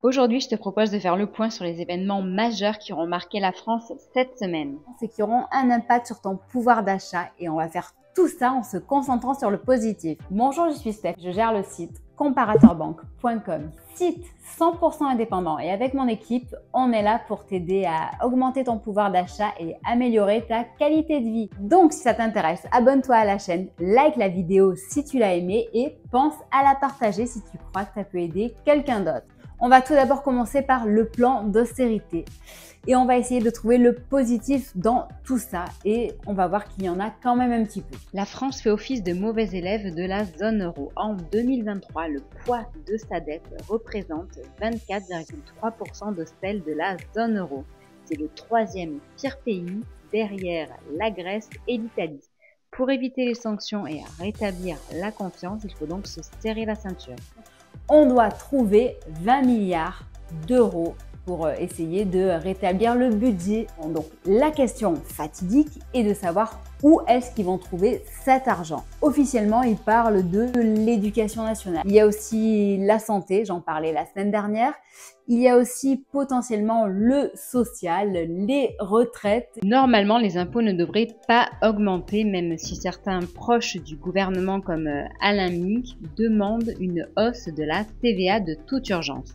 Aujourd'hui, je te propose de faire le point sur les événements majeurs qui auront marqué la France cette semaine. C'est qui auront un impact sur ton pouvoir d'achat et on va faire tout ça en se concentrant sur le positif. Bonjour, je suis Steph, je gère le site comparateurbank.com, site 100% indépendant et avec mon équipe, on est là pour t'aider à augmenter ton pouvoir d'achat et améliorer ta qualité de vie. Donc si ça t'intéresse, abonne-toi à la chaîne, like la vidéo si tu l'as aimée et pense à la partager si tu crois que ça peut aider quelqu'un d'autre. On va tout d'abord commencer par le plan d'austérité. Et on va essayer de trouver le positif dans tout ça et on va voir qu'il y en a quand même un petit peu. La France fait office de mauvais élève de la zone euro. En 2023, le poids de sa dette représente 24,3% de celle de la zone euro. C'est le troisième pire pays derrière la Grèce et l'Italie. Pour éviter les sanctions et rétablir la confiance, il faut donc se serrer la ceinture. On doit trouver 20 milliards d'euros pour essayer de rétablir le budget. Donc la question fatidique est de savoir où est-ce qu'ils vont trouver cet argent. Officiellement, ils parlent de l'éducation nationale. Il y a aussi la santé, j'en parlais la semaine dernière. Il y a aussi potentiellement le social, les retraites. Normalement, les impôts ne devraient pas augmenter, même si certains proches du gouvernement comme Alain Minc demandent une hausse de la TVA de toute urgence.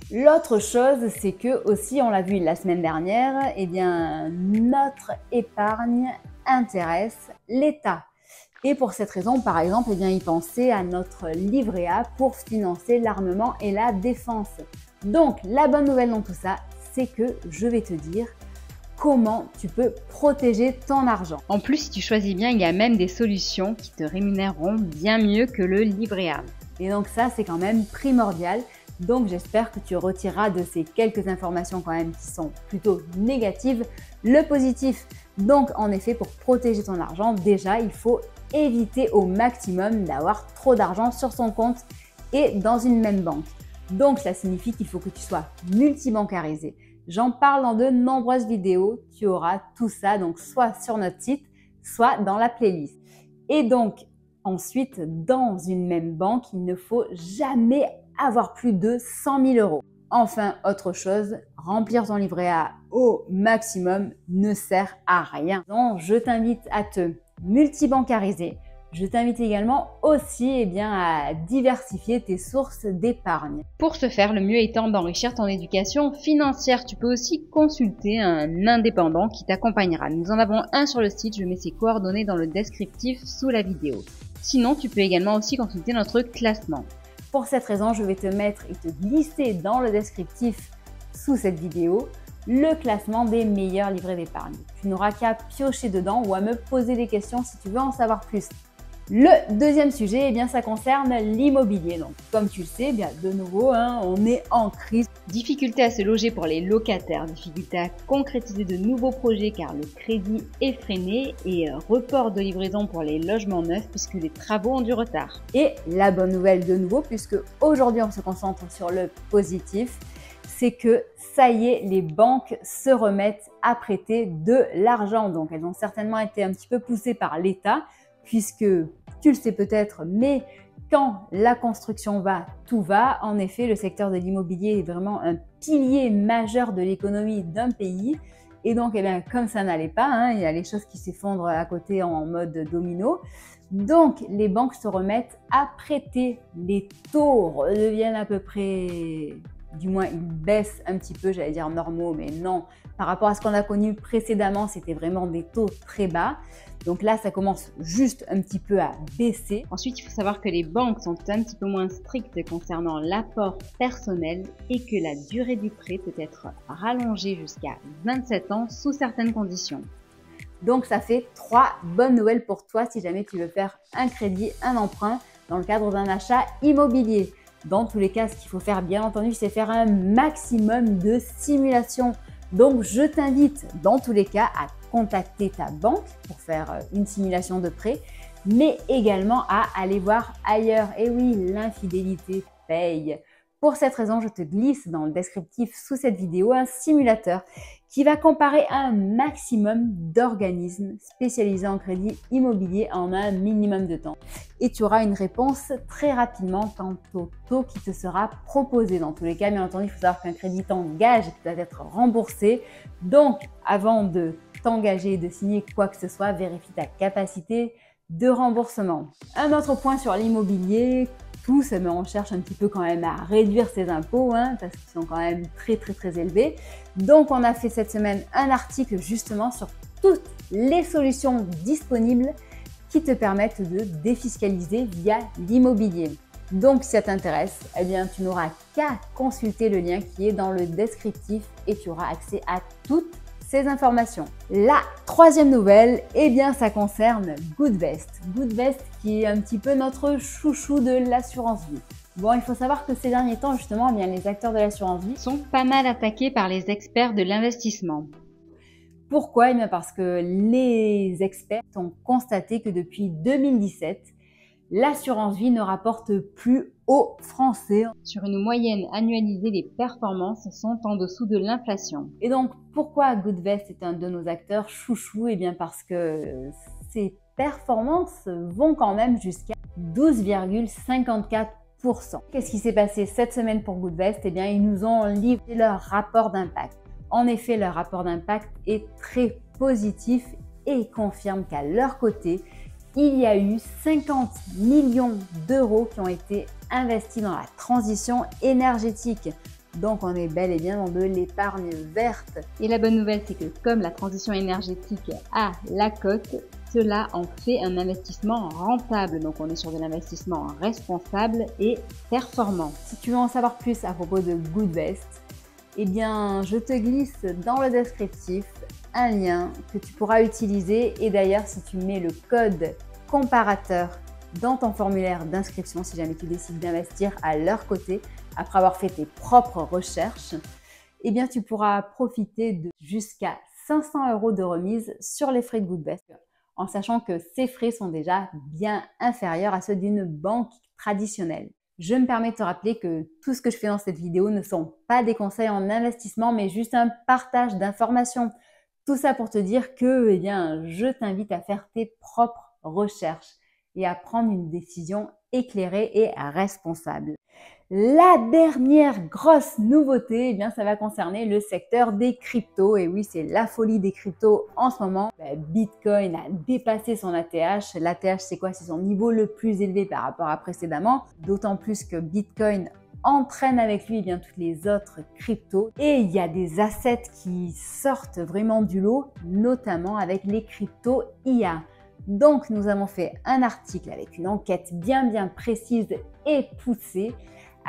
L'autre chose, c'est que aussi, on l'a vu la semaine dernière, eh bien, notre épargne intéresse l'État. Et pour cette raison, par exemple, eh bien, ils pensaient à notre livret A pour financer l'armement et la défense. Donc, la bonne nouvelle dans tout ça, c'est que je vais te dire comment tu peux protéger ton argent. En plus, si tu choisis bien, il y a même des solutions qui te rémunéreront bien mieux que le livret A. Et donc ça, c'est quand même primordial. Donc j'espère que tu retireras de ces quelques informations quand même qui sont plutôt négatives le positif. Donc en effet, pour protéger ton argent, déjà il faut éviter au maximum d'avoir trop d'argent sur son compte et dans une même banque. Donc ça signifie qu'il faut que tu sois multibancarisé. J'en parle dans de nombreuses vidéos, tu auras tout ça donc soit sur notre site, soit dans la playlist. Et donc ensuite, dans une même banque, il ne faut jamais avoir plus de 100 000 euros. Enfin, autre chose, remplir ton livret A au maximum ne sert à rien. Donc, je t'invite à te multibancariser. Je t'invite également aussi à diversifier tes sources d'épargne. Pour ce faire, le mieux étant d'enrichir ton éducation financière. Tu peux aussi consulter un indépendant qui t'accompagnera. Nous en avons un sur le site, je mets ses coordonnées dans le descriptif sous la vidéo. Sinon, tu peux également aussi consulter notre classement. Pour cette raison, je vais te mettre et te glisser dans le descriptif sous cette vidéo le classement des meilleurs livrets d'épargne. Tu n'auras qu'à piocher dedans ou à me poser des questions si tu veux en savoir plus. Le deuxième sujet, ça concerne l'immobilier. Donc, comme tu le sais, de nouveau, on est en crise. Difficulté à se loger pour les locataires, difficulté à concrétiser de nouveaux projets car le crédit est freiné et report de livraison pour les logements neufs puisque les travaux ont du retard. Et la bonne nouvelle de nouveau, puisque aujourd'hui on se concentre sur le positif, c'est que ça y est, les banques se remettent à prêter de l'argent. Donc, elles ont certainement été un petit peu poussées par l'État puisque tu le sais peut-être, mais quand la construction va, tout va. En effet, le secteur de l'immobilier est vraiment un pilier majeur de l'économie d'un pays. Et donc, comme ça n'allait pas, il y a les choses qui s'effondrent à côté en mode domino. Donc, les banques se remettent à prêter. Les taux redeviennent à peu près, du moins ils baissent un petit peu, j'allais dire normaux, mais non. Par rapport à ce qu'on a connu précédemment, c'était vraiment des taux très bas. Donc là, ça commence juste un petit peu à baisser. Ensuite, il faut savoir que les banques sont un petit peu moins strictes concernant l'apport personnel et que la durée du prêt peut être rallongée jusqu'à 27 ans sous certaines conditions. Donc ça fait 3 bonnes nouvelles pour toi si jamais tu veux faire un crédit, un emprunt dans le cadre d'un achat immobilier. Dans tous les cas, ce qu'il faut faire bien entendu, c'est faire un maximum de simulations. Donc je t'invite dans tous les cas à contacter ta banque pour faire une simulation de prêt, mais également à aller voir ailleurs. Et oui, l'infidélité paye. Pour cette raison, je te glisse dans le descriptif sous cette vidéo un simulateur qui va comparer un maximum d'organismes spécialisés en crédit immobilier en un minimum de temps. Et tu auras une réponse très rapidement quant au taux qui te sera proposé. Dans tous les cas, bien entendu, il faut savoir qu'un crédit t'engage et doit être remboursé. Donc, avant de t'engager et de signer quoi que ce soit, vérifie ta capacité de remboursement. Un autre point sur l'immobilier, tous, mais on cherche un petit peu quand même à réduire ses impôts, parce qu'ils sont quand même très élevés. Donc, on a fait cette semaine un article justement sur toutes les solutions disponibles qui te permettent de défiscaliser via l'immobilier. Donc, si ça t'intéresse, eh bien, tu n'auras qu'à consulter le lien qui est dans le descriptif et tu auras accès à toutes ces informations. La troisième nouvelle, eh bien, ça concerne Goodvest. Goodvest qui est un petit peu notre chouchou de l'assurance vie. Bon, il faut savoir que ces derniers temps, justement, eh bien, les acteurs de l'assurance vie sont pas mal attaqués par les experts de l'investissement. Pourquoi? Eh bien, parce que les experts ont constaté que depuis 2017, l'assurance vie ne rapporte plus aux Français. Sur une moyenne annualisée, les performances sont en dessous de l'inflation. Et donc, pourquoi Goodvest est un de nos acteurs chouchous? Eh bien, parce que ces performances vont quand même jusqu'à 12,54%. Qu'est-ce qui s'est passé cette semaine pour Goodvest? Eh bien, ils nous ont livré leur rapport d'impact. En effet, leur rapport d'impact est très positif et confirme qu'à leur côté, il y a eu 50 millions d'euros qui ont été investis dans la transition énergétique. Donc, on est bel et bien dans de l'épargne verte. Et la bonne nouvelle, c'est que comme la transition énergétique a la cote, cela en fait un investissement rentable. Donc, on est sur de l'investissement responsable et performant. Si tu veux en savoir plus à propos de Goodvest, eh bien, je te glisse dans le descriptif un lien que tu pourras utiliser. Et d'ailleurs, si tu mets le code comparateur dans ton formulaire d'inscription, si jamais tu décides d'investir à leur côté, après avoir fait tes propres recherches, eh bien, tu pourras profiter de jusqu'à 500 € de remise sur les frais de Goodvest, en sachant que ces frais sont déjà bien inférieurs à ceux d'une banque traditionnelle. Je me permets de te rappeler que tout ce que je fais dans cette vidéo ne sont pas des conseils en investissement, mais juste un partage d'informations. Tout ça pour te dire que, eh bien, je t'invite à faire tes propres recherches et à prendre une décision éclairée et responsable. La dernière grosse nouveauté, eh bien, ça va concerner le secteur des cryptos. Et oui, c'est la folie des cryptos en ce moment. Bitcoin a dépassé son ATH. L'ATH, c'est quoi? C'est son niveau le plus élevé par rapport à précédemment. D'autant plus que Bitcoin entraîne avec lui, eh bien, toutes les autres cryptos. Et il y a des assets qui sortent vraiment du lot, notamment avec les cryptos IA. Donc, nous avons fait un article avec une enquête bien précise et poussée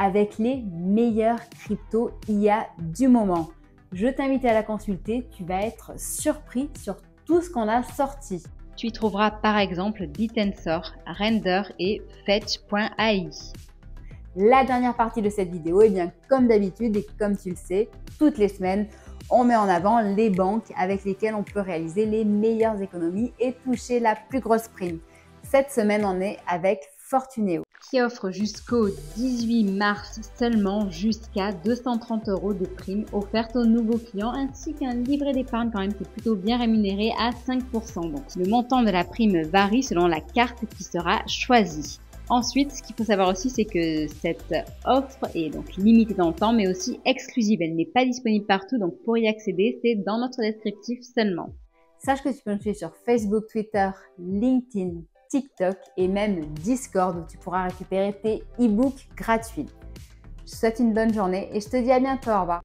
avec les meilleurs cryptos IA du moment. Je t'invite à la consulter, tu vas être surpris sur tout ce qu'on a sorti. Tu y trouveras par exemple Bitensor, Render et Fetch.ai. La dernière partie de cette vidéo, eh bien, comme d'habitude et comme tu le sais, toutes les semaines, on met en avant les banques avec lesquelles on peut réaliser les meilleures économies et toucher la plus grosse prime. Cette semaine, on est avec Fortuneo, qui offre jusqu'au 18 mars seulement jusqu'à 230 € de prime offerte aux nouveaux clients, ainsi qu'un livret d'épargne quand même qui est plutôt bien rémunéré à 5%. Donc le montant de la prime varie selon la carte qui sera choisie. Ensuite, ce qu'il faut savoir aussi, c'est que cette offre est donc limitée dans le temps, mais aussi exclusive. Elle n'est pas disponible partout, donc pour y accéder, c'est dans notre descriptif seulement. Sache que tu peux me suivre sur Facebook, Twitter, LinkedIn, TikTok et même Discord où tu pourras récupérer tes e-books gratuits. Je te souhaite une bonne journée et je te dis à bientôt. Au revoir.